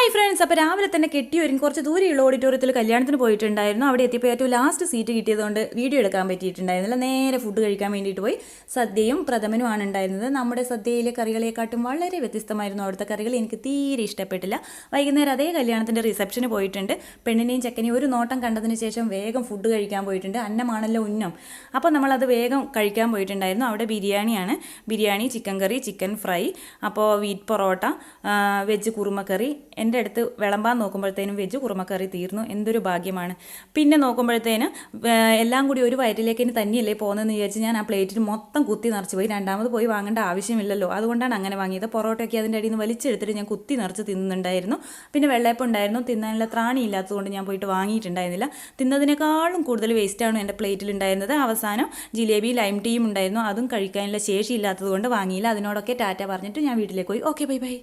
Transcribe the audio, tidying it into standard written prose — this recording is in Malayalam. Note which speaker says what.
Speaker 1: ഹായ് ഫ്രണ്ട്സ്, അപ്പോൾ രാവിലെ തന്നെ കെട്ടി വരും കുറച്ച് ദൂരെയുള്ള ഓഡിറ്റോറിയത്തിൽ കല്യാണത്തിന് പോയിട്ടുണ്ടായിരുന്നു. അവിടെ എത്തിയപ്പോൾ ഏറ്റവും ലാസ്റ്റ് സീറ്റ് കിട്ടിയതുകൊണ്ട് വീഡിയോ എടുക്കാൻ പറ്റിയിട്ടുണ്ടായിരുന്നില്ല. നേരെ ഫുഡ് കഴിക്കാൻ വേണ്ടിയിട്ട് പോയി. സദ്യയും പ്രഥമനുമാണ് ഉണ്ടായിരുന്നത്. നമ്മുടെ സദ്യയിലെ കറികളെക്കാട്ടും വളരെ വ്യത്യസ്തമായിരുന്നു അവിടുത്തെ കറികൾ. എനിക്ക് തീരെ ഇഷ്ടപ്പെട്ടില്ല. വൈകുന്നേരം അതേ കല്യാണത്തിൻ്റെ റിസപ്ഷന് പോയിട്ടുണ്ട്. പെണ്ണിനെയും ചെക്കനെയും ഒരു നോട്ടം കണ്ടതിന് ശേഷം വേഗം ഫുഡ് കഴിക്കാൻ പോയിട്ടുണ്ട്. അന്നമാണല്ലോ ഉന്നം. അപ്പോൾ നമ്മളത് വേഗം കഴിക്കാൻ പോയിട്ടുണ്ടായിരുന്നു. അവിടെ ബിരിയാണിയാണ്. ബിരിയാണി, ചിക്കൻ കറി, ചിക്കൻ ഫ്രൈ, അപ്പോൾ വീറ്റ് പൊറോട്ട, വെജ് കുറുമക്കറി. എൻ്റെ അടുത്ത് വിളമ്പാൻ നോക്കുമ്പോഴത്തേനും വെജ് കുറുമക്കറി തീർന്നു. എന്തൊരു ഭാഗ്യമാണ്. പിന്നെ നോക്കുമ്പോഴത്തേന് എല്ലാം കൂടി ഒരു വയറ്റിലേക്ക് തന്നെയല്ലേ പോകുന്നതെന്ന് വിചാരിച്ച് ഞാൻ ആ പ്ലേറ്റിൽ മൊത്തം കുത്തി നിറച്ച് പോയി. രണ്ടാമത് പോയി വാങ്ങേണ്ട ആവശ്യമില്ലല്ലോ, അതുകൊണ്ടാണ് അങ്ങനെ വാങ്ങിയത്. പൊറോട്ടയൊക്കെ അതിൻ്റെ അടിയിൽ നിന്ന് വലിച്ചെടുത്തിട്ട് ഞാൻ കുത്തി നിറച്ച് തിന്നുന്നുണ്ടായിരുന്നു. പിന്നെ വെള്ളയപ്പം ഉണ്ടായിരുന്നു. തിന്നാനുള്ള ത്രാണി ഇല്ലാത്തതുകൊണ്ട് ഞാൻ പോയിട്ട് വാങ്ങിയിട്ടുണ്ടായിരുന്നില്ല. തിന്നതിനേക്കാളും കൂടുതൽ വേസ്റ്റാണ് എൻ്റെ പ്ലേറ്റിലുണ്ടായിരുന്നത്. അവസാനം ജിലേബി ലൈം ടീയും ഉണ്ടായിരുന്നു. അതും കഴിക്കാനുള്ള ശേഷി ഇല്ലാത്തതുകൊണ്ട് വാങ്ങിയില്ല. അതിനോടൊക്കെ ടാറ്റ പറഞ്ഞിട്ട് ഞാൻ വീട്ടിലേക്ക് പോയി. Okay, bye bye.